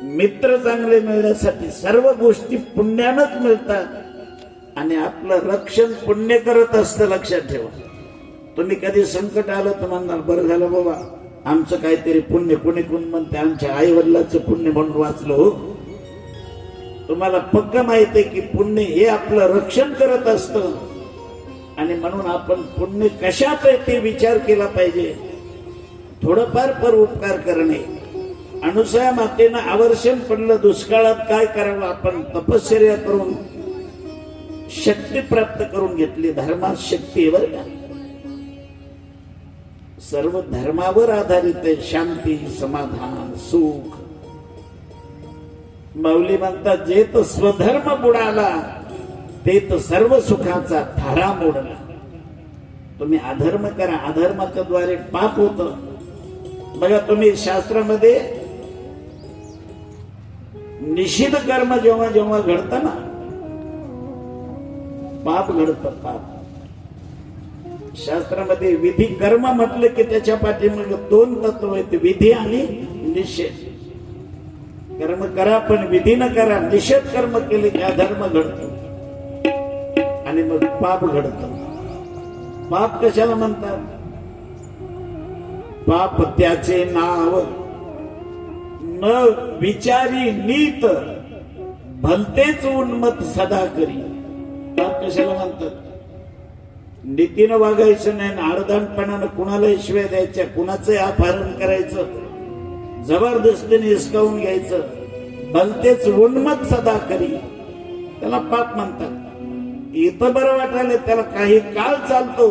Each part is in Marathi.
मित्र चांगले मिळण्यासाठी सर्व गोष्टी पुण्यानच मिळतात आणि आपलं रक्षण पुण्य करत असतं. लक्षात ठेवा. तुम्ही कधी संकट आलं तर म्हणणार बरं झालं बाबा आमचं काहीतरी पुण्य. कोणी कोण म्हणते आमच्या आई वडिलांचं पुण्य म्हणून वाचलो. हो, तुम्हाला पक्क माहिती आहे की पुण्य हे आपलं रक्षण करत असतं आणि म्हणून आपण पुण्य कशात आहे ते विचार केला पाहिजे. थोडंफार पर उपकार करणे. अनुसूया मातेनं आवर्षण पडलं दुष्काळात काय करावं. आपण तपश्चर्या करून शक्ती प्राप्त करून घेतली. धर्मात शक्ती आहे बरं का. सर्व धर्मावर आधारित आहे. शांती, समाधान, सुख. माऊली म्हणतात जे तर स्वधर्म बुडाला ते तर सर्व सुखाचा थारा मोडला. तुम्ही अधर्म करा, अधर्माच्या द्वारे पाप होतं. बघा तुम्ही शास्त्रामध्ये निषिद्ध कर्म जेव्हा जेव्हा घडतं ना पाप घडतं. पाप शास्त्रामध्ये विधी कर्म म्हटलं की त्याच्या पाठीमागे दोन तत्व आहेत, विधी आणि निषेध. कर्म करा पण विधी न करा. निषेध कर्म केले की अधर्म घडतो आणि मग पाप घडतं. पाप कशाला म्हणतात. पाप त्याचे नाव न विचारी नीत भलतेच उन्मत सदा करी. पाप कशाला म्हणतात. नीतीनं वागायचं नाही, आडदानपणानं कुणालाही शिव्या द्यायच्या, कुणाचंही अपहरण करायचं, जबरदस्तीने हिसकावून घ्यायचं, भलतेच उन्मत सदा करी. त्याला पाप म्हणतात. इथं बरं वाटायला त्याला काही काळ चालतो.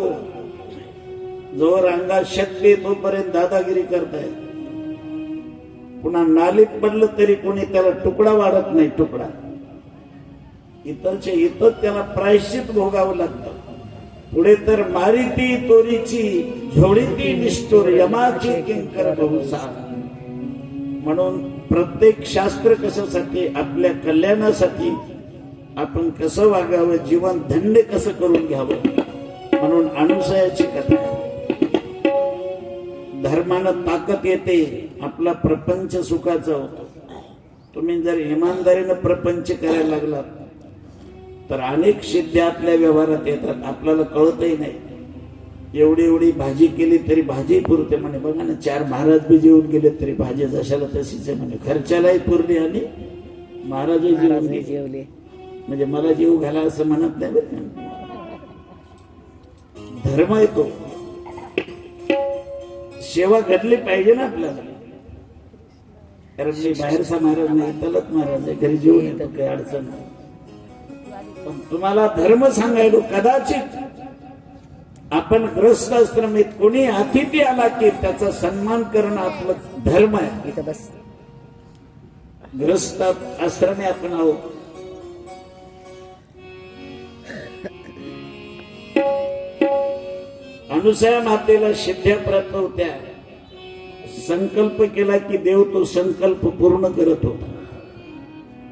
जोवर अंगात शक्ती तोपर्यंत दादागिरी करताय. पुन्हा नालीत पडलं तरी कोणी त्याला तुकडा वाढत नाही. तुकडा इथंच्या इथं त्याला प्रायश्चित भोगावं लागतं. पुढे तर मारिती तोरीची झोळीती निष्ठुर यमाची किंकर बहुसा. म्हणून प्रत्येक शास्त्र कशासाठी आपल्या कल्याणासाठी. आपण कसं वागावं, जीवन धन्य कसं करून घ्यावं. म्हणून अनुसूयाची कथा आहे. धर्मानं ताकद येते. आपला प्रपंच सुखाचा होतो. तुम्ही जर इमानदारीनं प्रपंच करायला लागलात तर अनेक सिद्ध्या आपल्या व्यवहारात येतात. आपल्याला कळतही नाही. एवढी एवढी भाजी केली तरी भाजी पुरते म्हणे. बघा ना 4 महाराज बी जेवून गेले तरी भाजी जशाला तशीच आहे म्हणे. खर्चालाही पुरली आणि महाराजही जेवले. म्हणजे मला जीव घाला असं म्हणत नाही बरं. धर्म येतो. सेवा घडली पाहिजे ना आपल्याला. कारण मी बाहेरचा महाराज नाही, तलत महाराज आहे. घरी जेवून येतो, काही अडचण नाही. पण तुम्हाला धर्म सांगायलो. कदाचित आपण ग्रस्त आश्रमीत कोणी अतिथी आला की त्याचा सन्मान करणं आपलं धर्म आहे. इथं बस. ग्रस्त आश्रमी आपण आहोत. अनुसूया मातेला सिद्ध्या प्राप्त होत्या. संकल्प केला की देव तो संकल्प पूर्ण करत होता.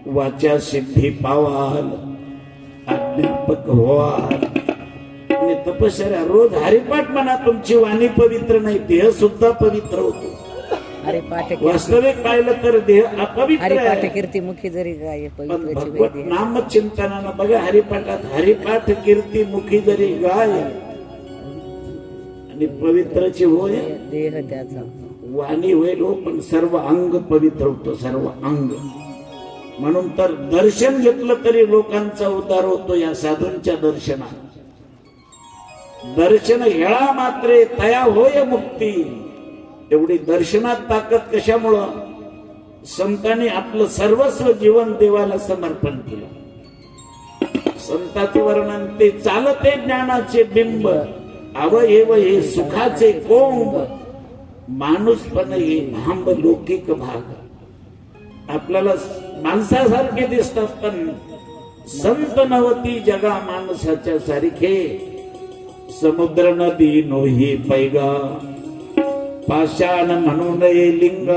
वाचा सिद्धी पावाल अध्यापक व्हाल. आणि तपश्चर्या रोज हरिपाठ म्हणा. तुमची वाणी पवित्र नाही, देह सुद्धा पवित्र होतो. वास्तविक पाहिलं तर देह अपवित्र आहे. कीर्ती मुखी जरी गाय भगवत नाम चिंतनानं बघा हरिपाठात हरिपाठ कीर्ती मुखी जरी गाय आणि पवित्रची होय देह त्याचा. वाणी होईल हो पण सर्व अंग पवित्र होतं. सर्व अंग. म्हणून तर दर्शन घेतलं तरी लोकांचा उद्धार होतो या साधूंच्या दर्शनात. दर्शन हेळा मात्रे तया होय मुक्ती. एवढी दर्शनात ताकद कशामुळं. संतांनी आपलं सर्वस्व जीवन देवाला समर्पण केलं. संतांचे वर्णन ते चालते ज्ञानाचे बिंब अवयव हे सुखाचे कोंब माणूसपण हे भांब लौकिक भाग. आपल्याला माणसासारखे दिसतात पण संत नवती जगा माणसाच्या सारखे. समुद्र नदी नोही पैगा पाषाण म्हणून लिंग.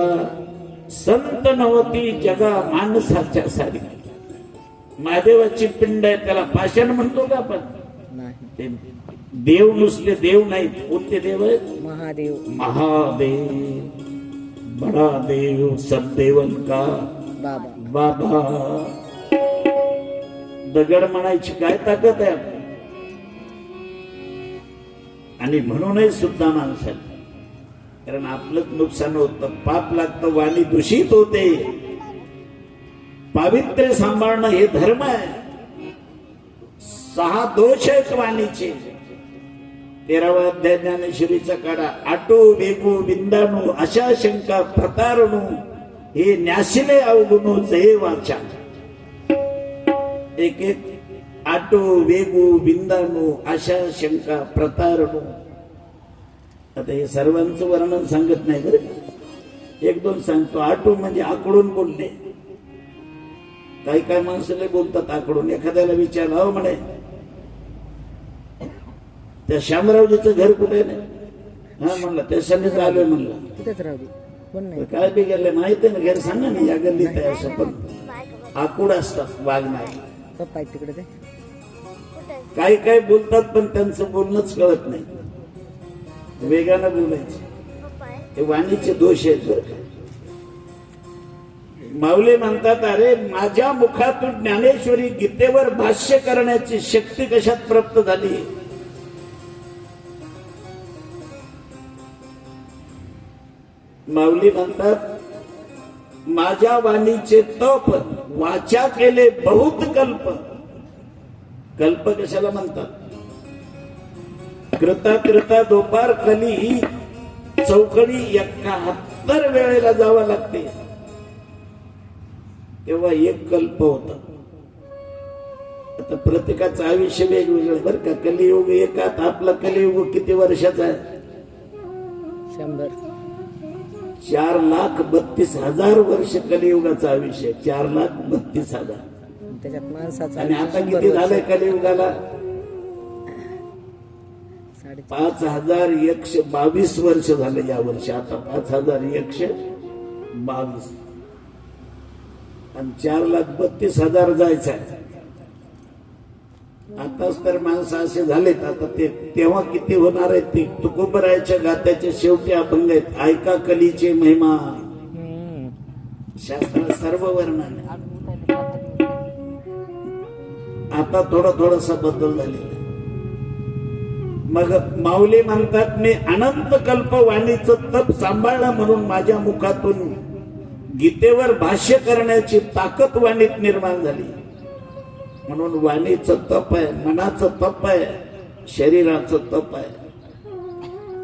संत नवती जगा माणसाच्या सारखी. महादेवाची पिंड आहे त्याला पाषाण म्हणतो का आपण. देव नुसते देव नाहीत. कोणते देव आहेत. महादेव. महादेव बडा देव सब देवन का बाबा बाबा. दगड म्हणायची काय ताकद आहे आपली. आणि म्हणूनच सुद्धा माणसाला, कारण आपलंच नुकसान होतं, पाप लागतं, वाणी दूषित होते. पावित्र्य सांभाळणं हे धर्म आहे. 6 दोष आहेत वाणीचे. 13वा अध्याय ज्ञानेश्वरीचा काढा. आटो वेगो विंदाणू अशा शंका प्रतारणू हे न्यासिले अवगुणू जय वाचा. एक एक आटो वेगो विंदाणू अशा शंका प्रतारणू. आता हे सर्वांचं वर्णन सांगत नाही बरं का, 1-2 सांगतो. आटो म्हणजे आकडून बोलणे. काही काय माणसाला बोलतात आकडून. एखाद्याला विचारलं, अहो म्हणे त्या शामरावजीचं घर कुठे नाही. हा म्हणलं त्याच्यानेच आलोय म्हणलं. तिथेच राहू दे, कोण नाही. काय बिघडलंय माहिती आहे ना, घर सांगा ना, या गल्लीत आहे असं. पण आकुड असतात वागणार. पप्पा आहेत तिकडे ते. काही काय बोलतात पण त्यांचं बोलणंच कळत नाही. वेगानं बोलायचं. हे वाणीचे दोष आहेत बरं का. माऊली म्हणतात, अरे माझ्या मुखातून ज्ञानेश्वरी गीतेवर भाष्य करण्याची शक्ती कशात प्राप्त झाली. माऊली म्हणतात, माझ्या वाणीचे तप वाचा केले बहुत कल्प. कल्प कशाला म्हणतात. कृता कृता दोपार कली चौकडी 71 वेळेला जावं लागते, तेव्हा एक कल्प होता. आता प्रत्येकाचं आयुष्य वेगवेगळं बरं का. कलियुग एकात. आपला कलियुग किती वर्षाचा आहे. 100. 4,32,000 वर्ष कलियुगाचं आयुष्य. 4,32,000. त्याच्यात माणसाचा आणि आता किती झालंय कलियुगाला. 5,500. 5,122 वर्ष झाले या वर्षी. आता 5,122 आणि 4,32,000 जायचं आहे. आताच तर माणसं असे झालेत. आता ते तेव्हा किती होणार आहेत ते तुकोबरायच्या गात्याच्या शेवटी अभंग आहेत. ऐका कलीचे महिमा. शास्त्रात सर्व वर्णन. आता थोडासा बदल झालेला. मग माऊली म्हणतात, मी अनंत कल्प वाणीचं तप सांभाळलं म्हणून माझ्या मुखातून गीतेवर भाष्य करण्याची ताकद वाणीत निर्माण झाली. म्हणून वाणीचं तप आहे, मनाचं तप आहे, शरीराचं तप आहे.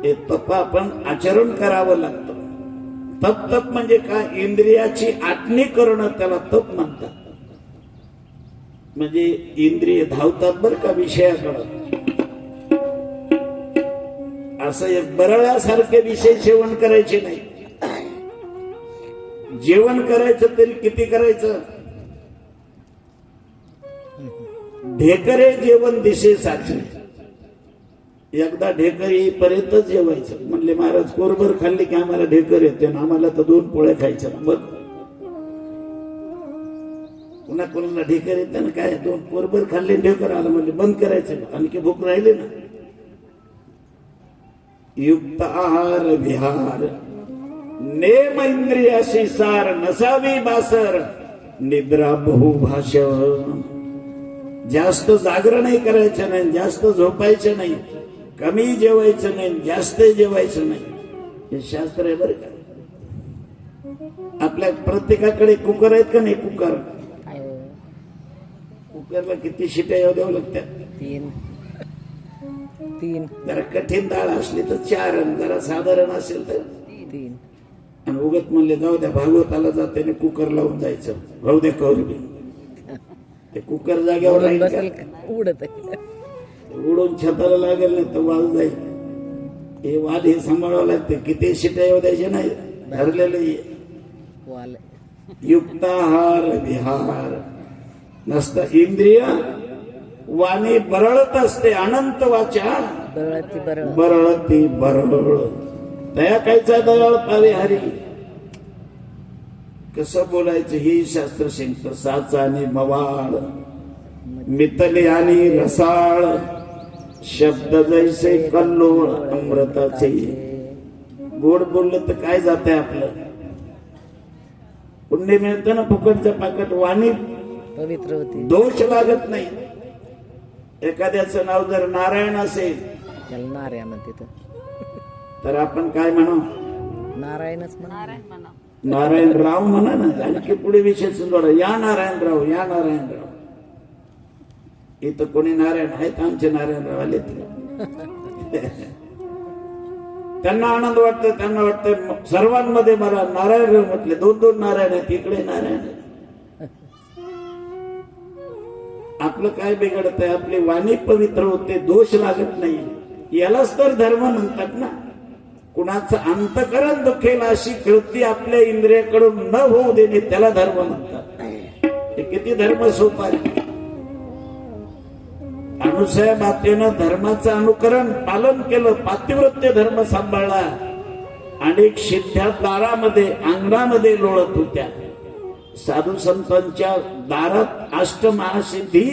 हे तप आपण आचरण करावं लागतं. तप म्हणजे काय. इंद्रियाची आटणी करणं, त्याला तप म्हणतात. म्हणजे इंद्रिय धावतात बरं का विषयाकडं. असं एक बरळ्यासारखे विषय सेवन करायचे नाही. जेवण करायचं तरी किती करायचं. ढेकरे जेवण दिसे साचे. एकदा ढेकर येईपर्यंत जेवायचं. म्हणले महाराज कोरभर खाल्ली की आम्हाला ढेकर येते ना, आम्हाला तर 2 पोळ्या खायच्या. बघ पुन्हा कोणाला ढेकर येते ना, काय 2 कोरभर खाल्ले ढेकर आलं. म्हणजे बंद करायचं, आणखी भूक राहिले ना. युक्त आहार विहार नेम इंद्रियाशी सार नसावी बासर निद्रा बहुभाष. जास्त जागरणही करायचं नाही, जास्त झोपायचं नाही, कमी जेवायचं नाही, जास्त जेवायचं नाही. हे शास्त्र आहे बरं का. आपल्या प्रत्येकाकडे कुकर आहेत का नाही. कुकरला किती शिट्या येऊ द्यावं लागतात. 3. जरा कठीण डाळ असली तर 4, जरा साधारण असेल तर 3. आणि उगत म्हणले जाऊ द्या भागवताला जाते कुकर लावून जायचं. भाऊ दे कौरबी. ते कुकर जाग्यावर राहील का? उडत उडून छताला लागेल नाही तर वाल जाईल. हे वाल हे सांभाळावं लागते. किती शिट्या येऊ द्यायचे नाही. धरलेलं वाल. युक्ताहार विहार नसता. इंद्रिय वाणी बरळत असते. अनंत वाचा बरळती बरळ. दया कायचा दयाळ पावे हरी. कसं बोलायचं हे शास्त्र सांगतं. साचा आणि मवाळ मितले आणि रसाळ शब्द जैसे कल्लोळ अमृताचे. गोड बोललं तर काय जाते आपलं. पुण्य मिळतं ना फुकटचं पाकट. वाणी पवित्र होती, दोष लागत नाही. एखाद्याचं नाव जर नारायण असेल त्याला नारायण म्हणते तर तर आपण काय म्हणू? नारायणच म्हणा. नारायणराव म्हणा ना. आणखी पुढे विषय जोडा. या नारायणराव, या नारायणराव. इथं कोणी नारायण आहेत? आमचे नारायणराव आले. त्यांना आनंद वाटतो. त्यांना वाटतं सर्वांमध्ये मला नारायणराव म्हटले. 2-2 नारायण आहेत, इकडे नारायण आहे. आपलं काय बिघडत आहे? आपली वाणी पवित्र होते, दोष लागत नाही. यालाच तर धर्म म्हणतात ना. कुणाचं अंतकरण दुखेल अशी कृती आपल्या इंद्रियाकडून न होऊ देणे, त्याला धर्म म्हणतात. हे किती धर्म सोपा आहे. अनुसया मातेनं धर्माचं अनुकरण पालन केलं, पातिव्रत्य धर्म सांभाळला. अनेक सिद्ध्या दारामध्ये, अंगणामध्ये लोळत होत्या. साधू संतांच्या दारात अष्टमहासिद्धी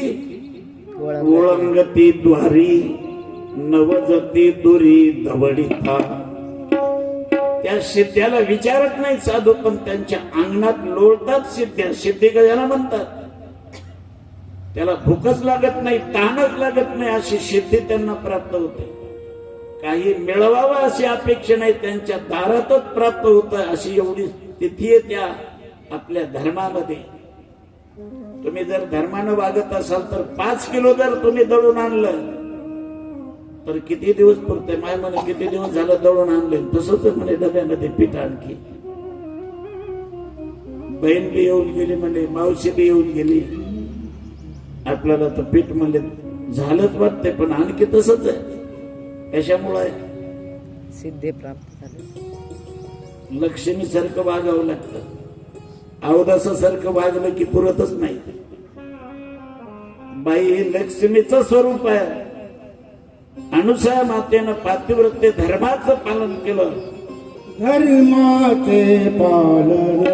ओळंगती द्वारी, नवजती दुरी दवडिता. त्या सिद्ध्याला विचारत नाही साधू, पण त्यांच्या अंगणात लोळतात सिद्ध्या. सिद्धी कशाला म्हणतात? त्याला भूकच लागत नाही, तहानच लागत नाही, अशी सिद्धी त्यांना प्राप्त होते. काही मिळवावं अशी अपेक्षा नाही, त्यांच्या दारातच प्राप्त होत. अशी एवढी स्थिती आहे त्या आपल्या धर्मामध्ये. तुम्ही जर धर्मानं वागत असाल तर 5 किलो जर तुम्ही दळून आणलं तर किती दिवस पुरते? माय म्हणे किती दिवस झालं दळून आणले. तसंच म्हणे डब्यामध्ये पीठ आणखी. बहीण बी येऊन गेली म्हणे, मावशी बी येऊन गेली. आपल्याला तर पीठ म्हणजे झालंच वाटते, पण आणखी तसंच आहे. कशामुळे आहे? सिद्धे प्राप्त झाले. लक्ष्मी सारखं वागावं लागतं. अवदासासारखं वागलं की पुरतच नाही. बाई हे लक्ष्मीचं स्वरूप आहे. अनुसया मातेनं पातिव्रत्य धर्माचं पालन केलं. धर्माचे पालन